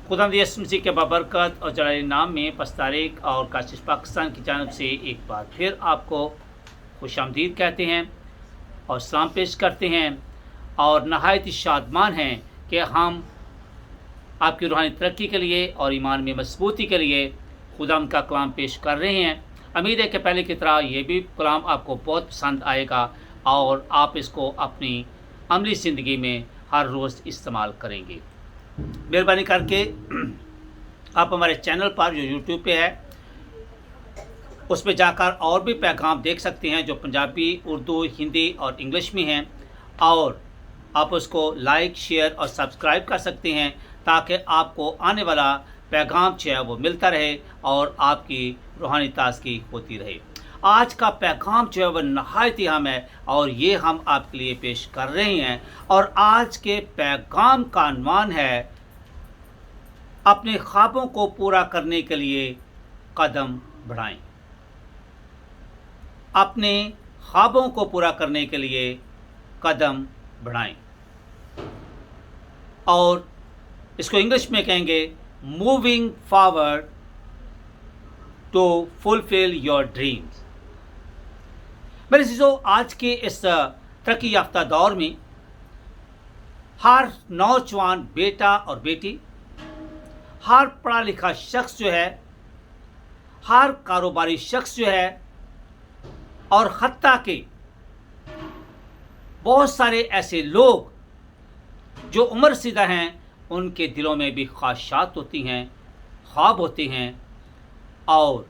खुदावंद यीशु मसीह के बाबरकत और जलाली नाम में 5 तारीख और काशिश पाकिस्तान की जानब से एक बार फिर आपको खुशामदीद कहते हैं और सलाम पेश करते हैं और नहायत ही शादमान हैं कि हम आपकी रूहानी तरक्की के लिए और ईमान में मजबूती के लिए खुदावंद का कलाम पेश कर रहे हैं। उम्मीद है कि पहले की तरह ये भी कलाम आपको बहुत पसंद आएगा और आप इसको अपनी अमली ज़िंदगी में हर रोज़ इस्तेमाल करेंगे। मेहरबानी करके आप हमारे चैनल पर जो यूट्यूब पे है उस पर जाकर और भी पैगाम देख सकते हैं जो पंजाबी, उर्दू, हिंदी और इंग्लिश में हैं, और आप उसको लाइक, शेयर और सब्सक्राइब कर सकते हैं ताकि आपको आने वाला पैगाम जो है वो मिलता रहे और आपकी रूहानी ताज़गी होती रहे। आज का पैगाम जो है वह नहायत ही अहम है और ये हम आपके लिए पेश कर रहे हैं। और आज के पैगाम का अन्वान है अपने ख्वाबों को पूरा करने के लिए कदम बढ़ाएं। अपने ख्वाबों को पूरा करने के लिए कदम बढ़ाएं, और इसको इंग्लिश में कहेंगे moving forward to fulfil your dreams. मेरे चीज़ों, आज के इस तरक्की याफ्ता दौर में हर नौजवान बेटा और बेटी, हर पढ़ा लिखा शख्स जो है, हर कारोबारी शख्स जो है, और हत्ता के बहुत सारे ऐसे लोग जो उम्र सीधा हैं, उनके दिलों में भी ख्वाहिशात होती हैं, ख्वाब होते हैं, और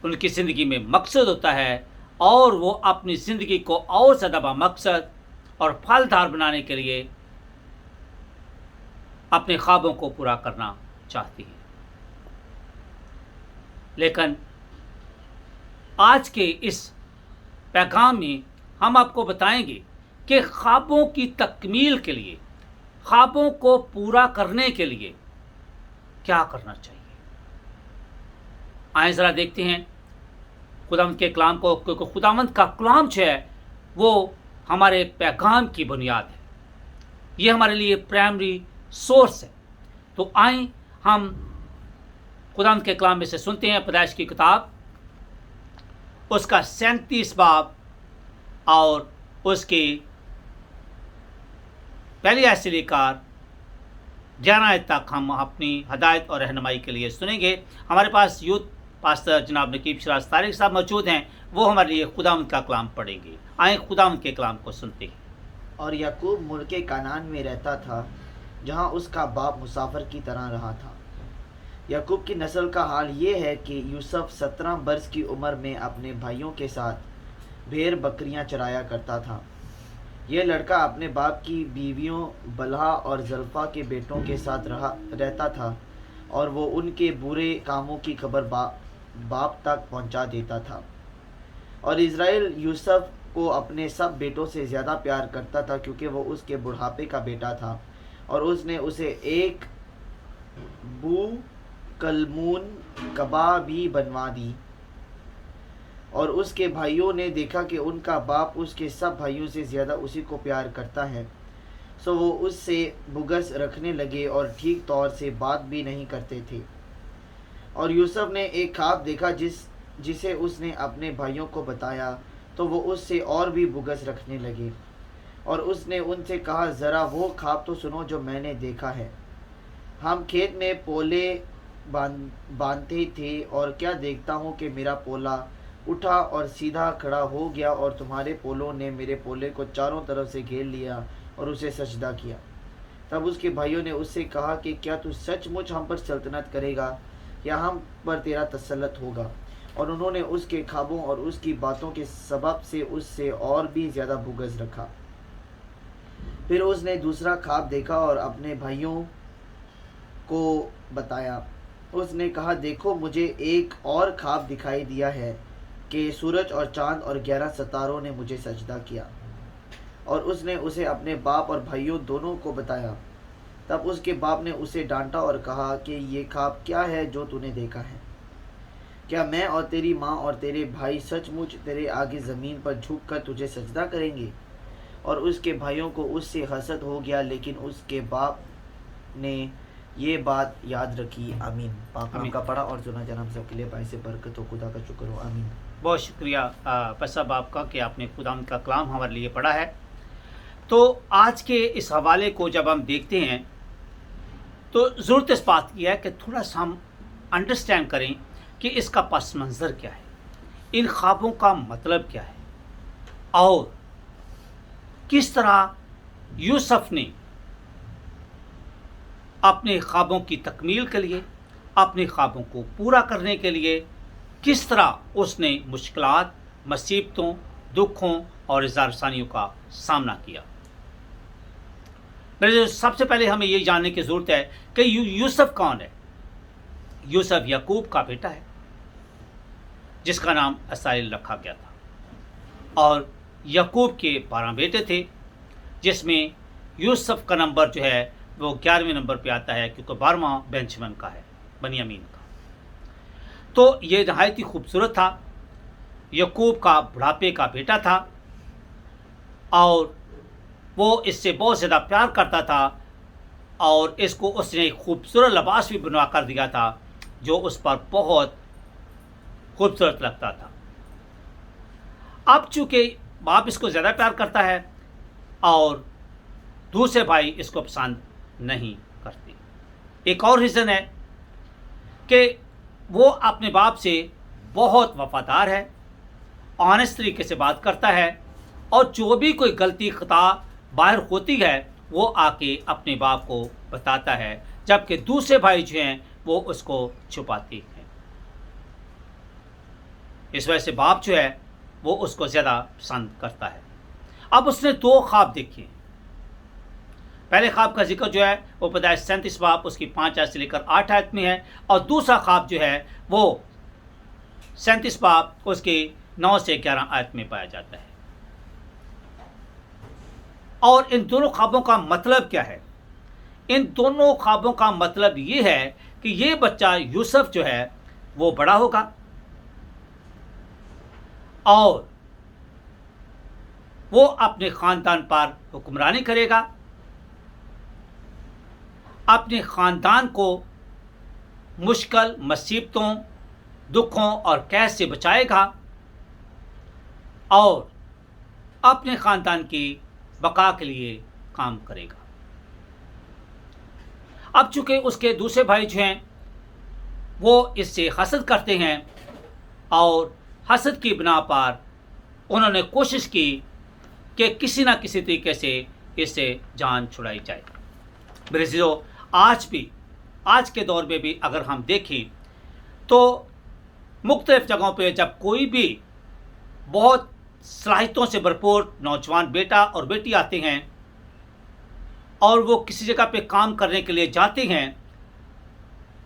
उनकी ज़िंदगी में मकसद होता है, और वो अपनी ज़िंदगी को और ज़्यादा बामकसद और फलदार बनाने के लिए अपने ख्वाबों को पूरा करना चाहती हैं। लेकिन आज के इस पैगाम में हम आपको बताएंगे कि ख्वाबों की तकमील के लिए, ख्वाबों को पूरा करने के लिए क्या करना चाहिए। आइए ज़रा देखते हैं खुदावंद के कलाम को, क्योंकि खुदावंद का कलाम जो है वो हमारे पैगाम की बुनियाद है, ये हमारे लिए प्राइमरी सोर्स है। तो आइए हम खुदावंद के कलाम में से सुनते हैं। पैदाइश की किताब उसका 37 बाब और उसकी पहली आयत से लेकर 11 आयत तक हम अपनी हदायत और रहनुमाई के लिए सुनेंगे। हमारे पास यूथ पास्टर जनाब नकीब शराज तारिक साहब मौजूद हैं, वो हमारे लिए खुदावंद का कलाम पढ़ेंगे। आए खुदावंद के कलाम को सुनते हैं। और याकूब मुल्के कानान में रहता था, जहाँ उसका बाप मुसाफिर की तरह रहा था। याकूब की नस्ल का हाल ये है कि यूसुफ 17 बरस की उम्र में अपने भाइयों के साथ भेड़ बकरियां चराया करता था। यह लड़का अपने बाप की बीवियों बलहा और जल्फा के बेटों के साथ रहता था, और वो उनके बुरे कामों की खबर बाप तक पहुंचा देता था। और इज़राइल यूसुफ को अपने सब बेटों से ज़्यादा प्यार करता था, क्योंकि वो उसके बुढ़ापे का बेटा था, और उसने उसे एक बू कलमून कबा भी बनवा दी। और उसके भाइयों ने देखा कि उनका बाप उसके सब भाइयों से ज़्यादा उसी को प्यार करता है, सो वो उससे बुगस रखने लगे और ठीक तौर से बात भी नहीं करते थे। और यूसुफ ने एक ख्वाब देखा जिसे उसने अपने भाइयों को बताया, तो वो उससे और भी बुगस रखने लगे। और उसने उनसे कहा, ज़रा वो ख्वाब तो सुनो जो मैंने देखा है। हम खेत में पोले बांधते थे, और क्या देखता हूँ कि मेरा पोला उठा और सीधा खड़ा हो गया, और तुम्हारे पोलों ने मेरे पोले को चारों तरफ से घेर लिया और उसे सजदा किया। तब उसके भाइयों ने उससे कहा कि क्या तू सचमुच हम पर सल्तनत करेगा या हम पर तेरा तसल्लुत होगा। और उन्होंने उसके ख्वाबों और उसकी बातों के सबब से उससे और भी ज़्यादा बुग़्ज़ रखा। फिर उसने दूसरा ख्वाब देखा और अपने भाइयों को बताया। उसने कहा, देखो मुझे एक और ख्वाब दिखाई दिया है कि सूरज और चाँद और 11 सितारों ने मुझे सजदा किया। और उसने उसे अपने बाप और भाइयों दोनों को बताया। तब उसके बाप ने उसे डांटा और कहा कि ये ख्वाब क्या है जो तूने देखा है? क्या मैं और तेरी माँ और तेरे भाई सचमुच तेरे आगे ज़मीन पर झुककर तुझे सजदा करेंगे? और उसके भाइयों को उससे हसद हो गया, लेकिन उसके बाप ने یہ بات یاد رکھی. آمین. پاک نام آمین. کا پڑھا اور سنا جناب سے کے لیے بھائی سے برکت ہو. خدا کا شکر ہو. آمین. بہت شکریہ پیر صاحب آپ کا کہ آپ نے خدا کا کلام ہمارے لیے پڑھا ہے. تو آج کے اس حوالے کو جب ہم دیکھتے ہیں تو ضرورت اس بات کی ہے کہ تھوڑا سا ہم انڈرسٹینڈ کریں کہ اس کا پس منظر کیا ہے، ان خوابوں کا مطلب کیا ہے، اور کس طرح یوسف نے اپنے خوابوں کی تکمیل کے لیے، اپنے خوابوں کو پورا کرنے کے لیے کس طرح اس نے مشکلات، مصیبتوں، دکھوں اور اظہار ثانیوں کا سامنا کیا. سب سے پہلے ہمیں یہ جاننے کی ضرورت ہے کہ یوسف کون ہے. یوسف یعقوب کا بیٹا ہے جس کا نام اسرائیل رکھا گیا تھا، اور یعقوب کے 12 بیٹے تھے جس میں یوسف کا نمبر جو ہے وہ 11ویں نمبر پہ آتا ہے کیونکہ 12واں بینچمن کا ہے، بنیامین کا. تو یہ نہایت ہی خوبصورت تھا. یعقوب کا بڑھاپے کا بیٹا تھا اور وہ اس سے بہت زیادہ پیار کرتا تھا، اور اس کو اس نے ایک خوبصورت لباس بھی بنوا کر دیا تھا جو اس پر بہت خوبصورت لگتا تھا. اب چونکہ باپ اس کو زیادہ پیار کرتا ہے اور دوسرے بھائی اس کو پسند نہیں کرتے. ایک اور ریزن ہے کہ وہ اپنے باپ سے بہت وفادار ہے، آنےسٹ طریقے سے بات کرتا ہے، اور جو بھی کوئی غلطی خطا باہر ہوتی ہے وہ آ کے اپنے باپ کو بتاتا ہے، جبکہ دوسرے بھائی جو ہیں وہ اس کو چھپاتے ہیں. اس وجہ سے باپ جو ہے وہ اس کو زیادہ پسند کرتا ہے. اب اس نے 2 خواب دیکھے. پہلے خواب کا ذکر جو ہے وہ پیدائش 37 باب اس کی 5 آیت سے لے کر 8 آیت میں ہے، اور دوسرا خواب جو ہے وہ 37 باب اس کی 9 سے 11 آیت میں پایا جاتا ہے. اور ان دونوں خوابوں کا مطلب کیا ہے؟ ان دونوں خوابوں کا مطلب یہ ہے کہ یہ بچہ یوسف جو ہے وہ بڑا ہوگا اور وہ اپنے خاندان پر حکمرانی کرے گا، اپنے خاندان کو مشکل مصیبتوں، دکھوں اور قید سے بچائے گا، اور اپنے خاندان کی بقا کے لیے کام کرے گا. اب چونکہ اس کے دوسرے بھائی جو ہیں وہ اس سے حسد کرتے ہیں، اور حسد کی بنا پر انہوں نے کوشش کی کہ کسی نہ کسی طریقے سے اس سے جان چھڑائی جائے. میرے عزیزو، آج کے دور میں بھی اگر ہم دیکھیں تو مختلف جگہوں پہ جب کوئی بھی بہت صلاحیتوں سے بھرپور نوجوان بیٹا اور بیٹی آتے ہیں اور وہ کسی جگہ پہ کام کرنے کے لیے جاتے ہیں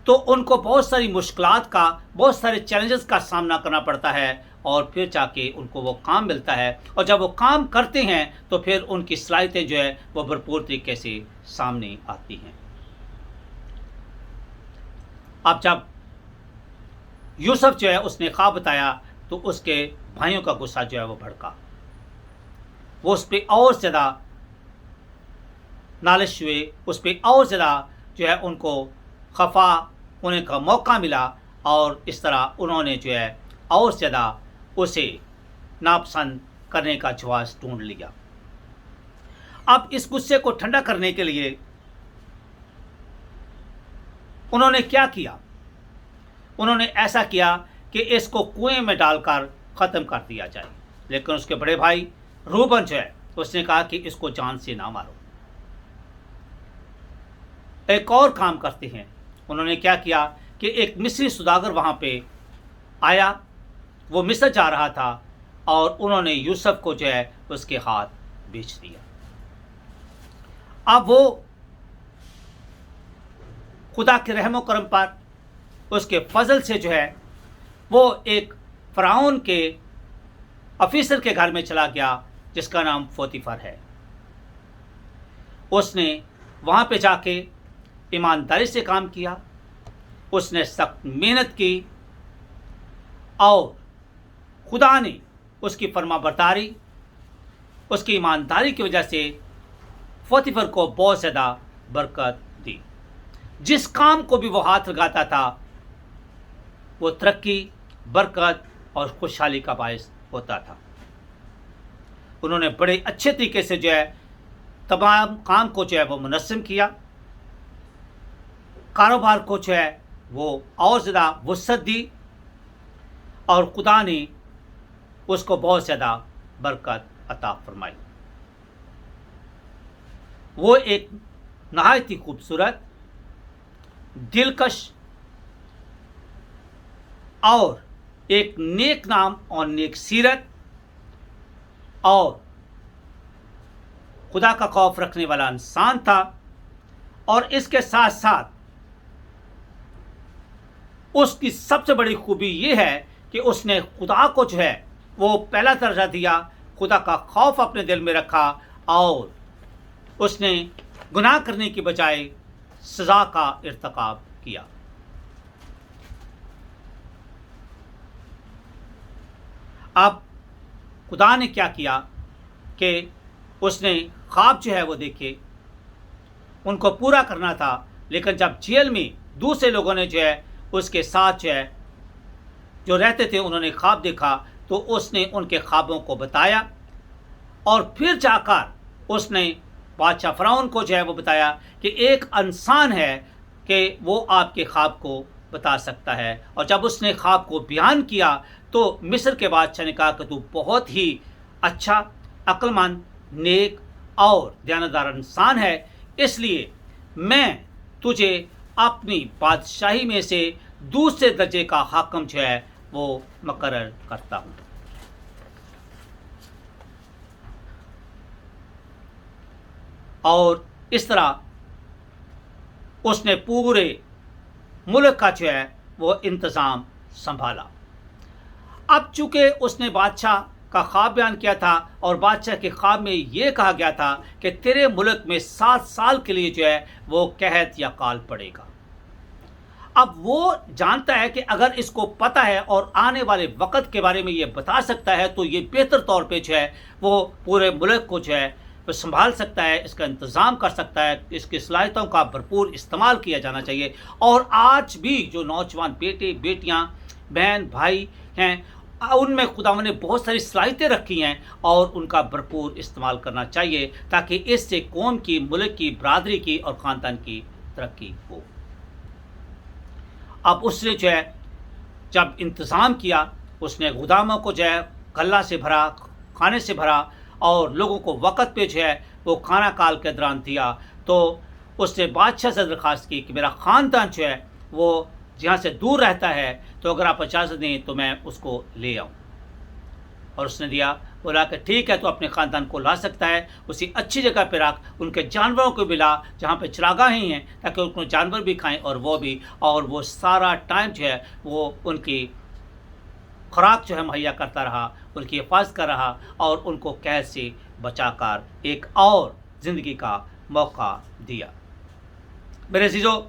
تو ان کو بہت ساری مشکلات کا، بہت سارے چیلنجز کا سامنا کرنا پڑتا ہے، اور پھر جا کے ان کو وہ کام ملتا ہے، اور جب وہ کام کرتے ہیں تو پھر ان کی صلاحیتیں جو ہے وہ بھرپور طریقے سے سامنے آتی ہیں. اب جب یوسف جو ہے اس نے خواب بتایا تو اس کے بھائیوں کا غصہ جو ہے وہ بھڑکا. وہ اس پہ اور زیادہ نالش ہوئے، اس پہ اور زیادہ جو ہے ان کو خفا ہونے کا موقع ملا، اور اس طرح انہوں نے جو ہے اور زیادہ اسے ناپسند کرنے کا جواز ڈھونڈ لیا. اب اس غصے کو ٹھنڈا کرنے کے لیے انہوں نے کیا کیا؟ انہوں نے ایسا کیا کہ اس کو کنویں میں ڈال کر ختم کر دیا جائے. لیکن اس کے بڑے بھائی روبن جو ہے اس نے کہا کہ اس کو جان سے نہ مارو. ایک اور کام کرتے ہیں. انہوں نے کیا کیا کہ ایک مصری سوداگر وہاں پہ آیا، وہ مصر جا رہا تھا، اور انہوں نے یوسف کو جو ہے اس کے ہاتھ بیچ دیا. اب وہ خدا کے رحم و کرم پر، اس کے فضل سے جو ہے وہ ایک فرعون کے آفیسر کے گھر میں چلا گیا جس کا نام پوتیفر ہے. اس نے وہاں پہ جا کے ایمانداری سے کام کیا، اس نے سخت محنت کی، اور خدا نے اس کی فرما برداری، اس کی ایمانداری کی وجہ سے پوتیفر کو بہت زیادہ برکت دی. जिस काम को भी वो हाथ लगाता था वो तरक्की, बरकत और खुशहाली का बायस होता था। उन्होंने बड़े अच्छे तरीके से जो है तमाम काम को जो है वो मुनज़्ज़म किया, कारोबार को जो है वो और ज़्यादा वुसअत दी और खुदा ने उसको बहुत ज़्यादा बरकत अता फरमाई। वो एक नहायत ही खूबसूरत, दिलकश और एक नेक नाम और नेक सीरत और खुदा का खौफ रखने वाला इंसान था। और इसके साथ साथ उसकी सबसे बड़ी खूबी ये है कि उसने खुदा को जो है वो पहला दर्जा दिया, खुदा का खौफ अपने दिल में रखा और उसने गुनाह करने की बजाय सज़ा का इर्तिकाब किया। अब खुदा ने क्या किया कि उसने ख्वाब जो है वो देखे, उनको पूरा करना था, लेकिन जब जेल में दूसरे लोगों ने जो है उसके साथ जो है जो रहते थे उन्होंने ख्वाब देखा तो उसने उनके ख्वाबों को बताया और फिर जाकर उसने बादशाह फ़िरौन को जो है वो बताया कि एक इंसान है कि वो आपके ख्वाब को बता सकता है। और जब उसने ख्वाब को बयान किया तो मिस्र के बादशाह ने कहा कि तू बहुत ही अच्छा, अक्लमंद, नेक और दयानतदार इंसान है, इसलिए मैं तुझे अपनी बादशाही में से दूसरे दर्जे का हाकिम जो है वो मुकर्रर करता हूँ। और इस तरह उसने पूरे मुल्क का जो है वो इंतज़ाम संभाला। अब चूँकि उसने बादशाह का ख्वाब बयान किया था और बादशाह के ख्वाब में ये कहा गया था कि तेरे मुल्क में 7 साल के लिए जो है वो कहत या काल पड़ेगा। अब वो जानता है कि अगर इसको पता है और आने वाले वक़्त के बारे में ये बता सकता है तो ये बेहतर तौर पे जो है वो पूरे मुल्क को जो है वो संभाल सकता है, इसका इंतज़ाम कर सकता है, इसकी सलाहियतों का भरपूर इस्तेमाल किया जाना चाहिए। और आज भी जो नौजवान बेटे बेटियां, बहन भाई हैं उनमें खुदावंद ने बहुत सारी सलाहियतें रखी हैं और उनका भरपूर इस्तेमाल करना चाहिए ताकि इससे कौम की, मुल्क की, बरादरी की और ख़ानदान की तरक्की हो। अब उसने जो है जब इंतज़ाम किया उसने गुदामों को जो है गल्ला से भरा, खाने से भरा और लोगों को वक़्त पे जो है वो खाना काल के दौरान दिया। तो उसने बादशाह से दरख्वास्त की कि मेरा ख़ानदान जो है वो जहाँ से दूर रहता है तो अगर आप इजाज़त दें तो मैं उसको ले आऊँ। और उसने दिया, बोला कि ठीक है तो अपने ख़ानदान को ला सकता है, उसी अच्छी जगह पर रख, उनके जानवरों को भी ला जहाँ पे चरागाहें हैं ताकि उनको जानवर भी खाएं और वो भी, और वो सारा टाइम जो है वो उनकी खुराक जो है मुहैया करता रहा, उनकी हिफाजत कर रहा और उनको कैद से बचाकर एक और ज़िंदगी का मौका दिया। मेरे अज़ीज़ों,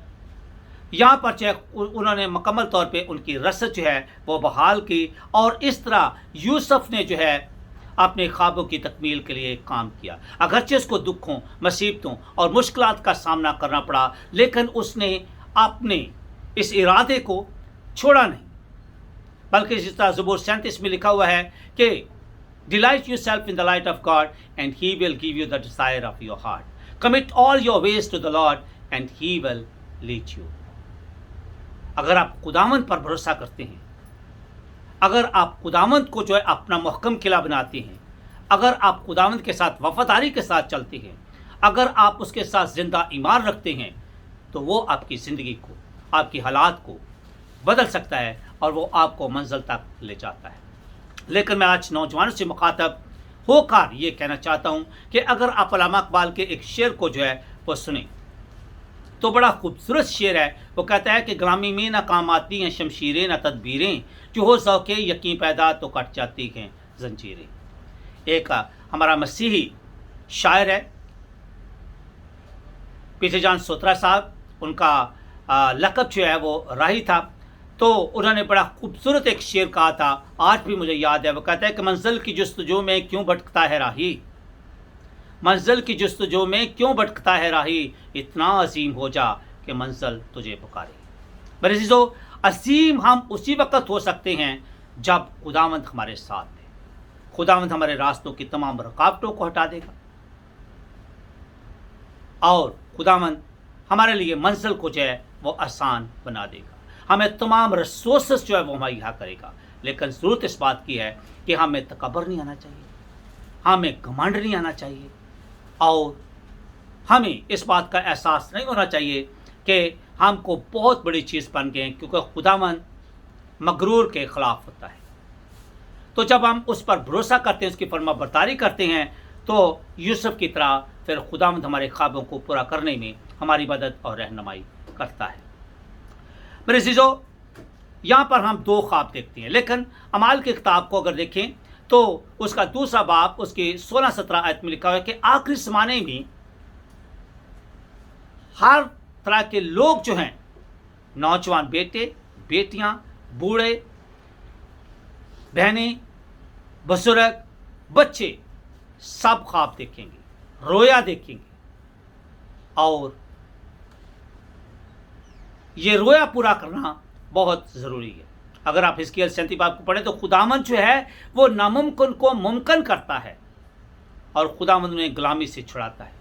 यहाँ पर जो है उन्होंने मुकम्मल तौर पे उनकी रसद जो है वो बहाल की और इस तरह यूसुफ ने जो है अपने ख्वाबों की तकमील के लिए काम किया। अगरचे उसको दुखों, मुसीबतों और मुश्किलात का सामना करना पड़ा, लेकिन उसने अपने इस इरादे को छोड़ा नहीं, बल्कि जिस तरह ज़बूर 37 में लिखा हुआ है कि delight yourself in the light of God and he will give you the desire of your heart, commit all your ways to the Lord and he will lead you. अगर आप खुदावंद पर भरोसा करते हैं, अगर आप खुदावंद को जो है अपना महकम किला बनाते हैं, अगर आप खुदावंद के साथ वफादारी के साथ चलते हैं, अगर आप उसके साथ ज़िंदा ईमान रखते हैं तो वो आपकी ज़िंदगी को, आपकी हालात को बदल सकता है और वो आपको मंजिल तक ले जाता है। लेकिन मैं आज नौजवानों से मुखातब होकर ये कहना चाहता हूँ कि अगर आप अल्लामा इकबाल के एक शेर को जो है वो सुने तो बड़ा खूबसूरत शेर है। वो कहता है कि गुलामी में ना काम आती हैं शमशीरें ना तदबीरें, जो हो ज़ौक़े यकीन पैदा तो कट जाती हैं जंजीरें। एक हमारा मसीही शायर है पीछे जान सोत्रा साहब, उनका लक़ब जो है वो राही था। तो उन्होंने बड़ा खूबसूरत एक शेर कहा था, आज भी मुझे याद है। वो कहता है कि मंजिल की जस्तजू में क्यों भटकता है राही, मंजिल की जस्तजू में क्यों भटकता है राही, इतना अजीम हो जा कि मंजिल तुझे पुकारे। मेरे अज़ीज़ों, असीम हम उसी वक्त हो सकते हैं जब खुदावंद हमारे साथ है। खुदावंद हमारे रास्तों की तमाम रुकावटों को हटा देगा और खुदावंद हमारे लिए मंजिल को जो है वो आसान बना देगा। हमें तमाम रिसोर्सेस जो है वो मुहैया करेगा। लेकिन ज़रूरत इस बात की है कि हमें तकब्बर नहीं आना चाहिए, हमें घमंड नहीं आना चाहिए और हमें इस बात का एहसास नहीं होना चाहिए कि हमको बहुत बड़ी चीज़ बन गए हैं, क्योंकि खुदावंद मगरूर के ख़िलाफ़ होता है। तो जब हम उस पर भरोसा करते हैं, उसकी फरमाबरदारी करते हैं, तो यूसुफ की तरह फिर खुदावंद हमारे ख्वाबों को पूरा करने में हमारी मदद और रहनुमाई करता है। मेरे अज़ीज़ों, यहाँ पर हम 2 ख्वाब देखते हैं, लेकिन अमाल की किताब को अगर देखें तो उसका दूसरा बाब उसकी 16-17 आयत में लिखा हुआ है कि आखिरी ज़माने में हर तरह के लोग जो हैं, नौजवान बेटे बेटियां, बूढ़े बहनें, बुजुर्ग, बच्चे सब ख्वाब देखेंगे, रोया देखेंगे और ये रोया पूरा करना बहुत ज़रूरी है। अगर आप हिजकिय्याह 37 बाब को पढ़ें तो खुदावंद जो है वो नामुमकिन को मुमकिन करता है और खुदावंद उन्हें गुलामी से छुड़ाता है।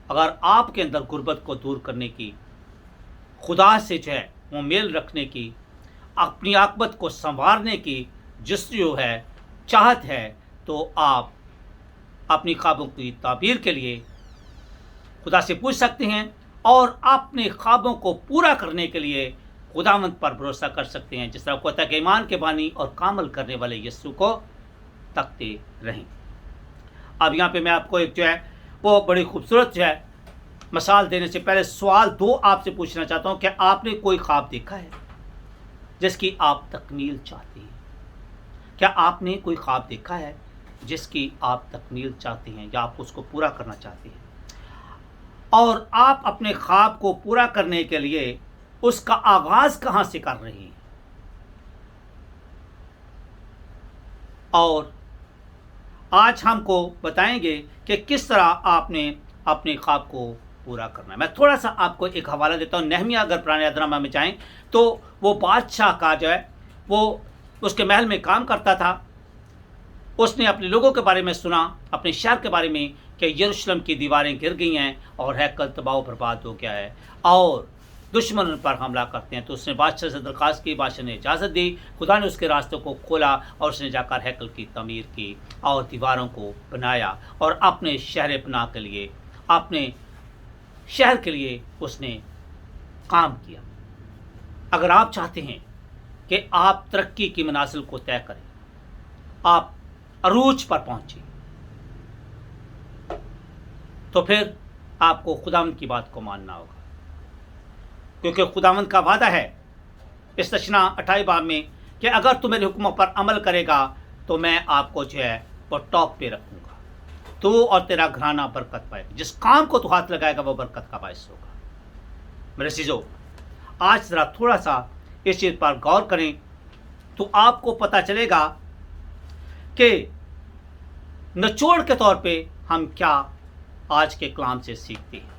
अगर आपके अंदर गुर्बत को दूर करने की, खुदा से जो है वो मेल रखने की, अपनी आकबत को संवारने की जस्तजू है, चाहत है, तो आप अपनी ख्वाबों की ताबीर के लिए खुदा से पूछ सकते हैं और अपने ख्वाबों को पूरा करने के लिए खुदावंद पर भरोसा कर सकते हैं। जिस तरह कहता है कि ईमान के बानी और कामल करने वाले यीशु को तकते रहें। अब यहाँ पे मैं आपको एक जो है वो बड़ी खूबसूरत जो है मिसाल देने से पहले सवाल 2 आपसे पूछना चाहता हूँ कि आपने कोई ख्वाब देखा है जिसकी आप तकमील चाहते हैं? क्या आपने कोई ख्वाब देखा है जिसकी आप तकमील चाहते हैं या आप उसको पूरा करना चाहते हैं? और आप अपने ख्वाब को पूरा करने के लिए उसका आगाज़ कहाँ से कर रहे हैं? और आज हमको बताएंगे कि किस तरह आपने अपने ख्वाब को पूरा करना है। मैं थोड़ा सा आपको एक हवाला देता हूँ। नहमिया अगर पुराने अहदनामा में जाएं तो वो बादशाह का जो है वो उसके महल में काम करता था। उसने अपने लोगों के बारे में सुना, अपने शहर के बारे में कि यरूशलेम की दीवारें गिर गई हैं और हैकल तबाह बर्बाद हो गया है और दुश्मन उन पर हमला करते हैं। तो उसने बादशाह से दरख्वास्त की, बादशाह ने इजाज़त दी, खुदा ने उसके रास्तों को खोला और उसने जाकर हैकल की तमीर की और दीवारों को बनाया और अपने शहर पनाह के लिए, अपने शहर के लिए उसने काम किया। अगर आप चाहते हैं कि आप तरक्की की मनाजिल को तय करें, आप अरूज पर पहुँचें, तो फिर आपको खुदावंद की बात को मानना होगा, क्योंकि खुदावंद का वादा है इस तशना 28 बाब में कि अगर तू मेरे हुक्मों पर अमल करेगा तो मैं आपको जो है वो टॉप पे रखूँगा, तू और तेरा घराना बरकत पाएगा, जिस काम को तू हाथ लगाएगा वो बरकत का बायस होगा। मेरे अज़ीज़ों, आज ज़रा थोड़ा सा इस चीज़ पर गौर करें तो आपको पता चलेगा कि निचोड़ के तौर पे हम क्या आज के कलाम से सीखते हैं।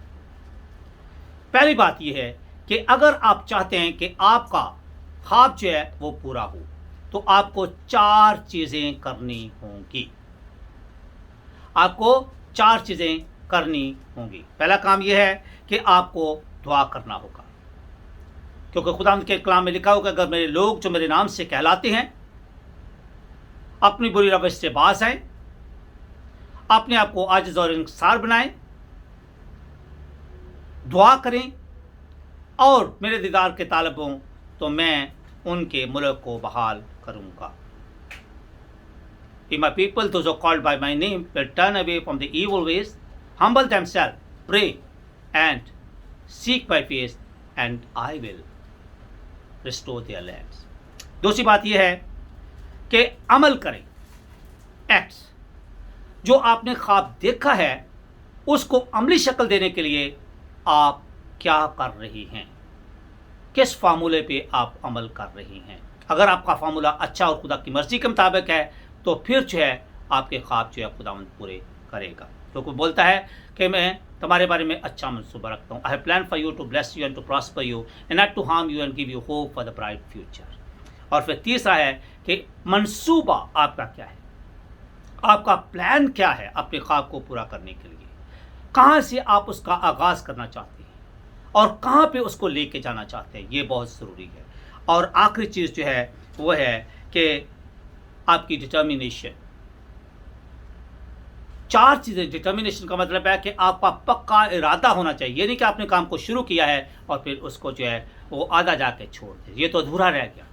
पहली बात यह है कि अगर आप चाहते हैं कि आपका ख्वाब जो है वो पूरा हो तो आपको 4 चीज़ें करनी होंगी। आपको 4 चीज़ें करनी होंगी। पहला काम यह है कि आपको दुआ करना होगा, क्योंकि खुदावंद के कलाम में लिखा होगा अगर मेरे लोग जो मेरे नाम से कहलाते हैं अपनी बुरी रवैश से बाज आएं, अपने आप को आजिज़ और इंकिसार बनाएं, दुआ करें और मेरे दीदार के तालब हों, तो मैं उनके मुल्क को बहाल करूँगा। If my people, those who are called by my name, will turn away from the evil ways, humble themselves, pray and seek my face, and I will restore their lands. दूसरी बात यह है कि अमल करें, एक्ट्स। जो आपने ख्वाब देखा है उसको अमली शक्ल देने के लिए आप क्या कर रही हैं, किस फार्मूले पे आप अमल कर रही हैं। अगर आपका फार्मूला अच्छा और खुदा की मर्जी के मुताबिक है तो फिर जो है आपके ख्वाब जो है खुदावंद पूरे करेगा। تو وہ بولتا ہے کہ میں تمہارے بارے میں اچھا منصوبہ رکھتا ہوں. I have planned for you to bless you and to prosper you and not to harm you and give you hope for the bright future. اور پھر تیسرا ہے کہ منصوبہ آپ کا کیا ہے، آپ کا پلان کیا ہے اپنے خواب کو پورا کرنے کے لیے، کہاں سے آپ اس کا آغاز کرنا چاہتے ہیں اور کہاں پہ اس کو لے کے جانا چاہتے ہیں، یہ بہت ضروری ہے. اور آخری چیز جو ہے وہ ہے کہ آپ کی ڈٹرمینیشن. 4 چیزیں. ڈٹرمینیشن کا مطلب ہے کہ آپ کا پکا ارادہ ہونا چاہیے، یہ نہیں کہ آپ نے کام کو شروع کیا ہے اور پھر اس کو جو ہے وہ آدھا جا کے چھوڑ دیں، یہ تو ادھورا رہ گیا.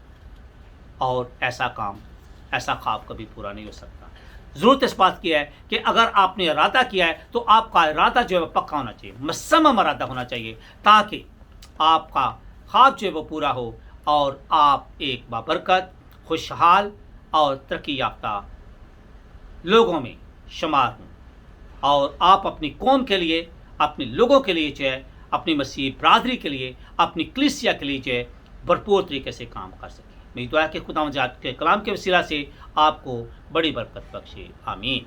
اور ایسا کام، ایسا خواب کبھی پورا نہیں ہو سکتا. ضرورت اس بات کی ہے کہ اگر آپ نے ارادہ کیا ہے تو آپ کا ارادہ جو ہے وہ پکا ہونا چاہیے، مصمم ارادہ ہونا چاہیے، تاکہ آپ کا خواب جو ہے وہ پورا ہو اور آپ ایک بابرکت، خوشحال اور ترقی یافتہ لوگوں میں شمار ہوں، اور آپ اپنی قوم کے لیے، اپنے لوگوں کے لیے جو ہے، اپنی مسیحی برادری کے لیے، اپنی کلیسیا کے لیے جو ہے بھرپور طریقے سے کام کر سکیں. میری دعا ہے کہ خدا کے کلام کے وسیلہ سے آپ کو بڑی برکت بخشے. آمین.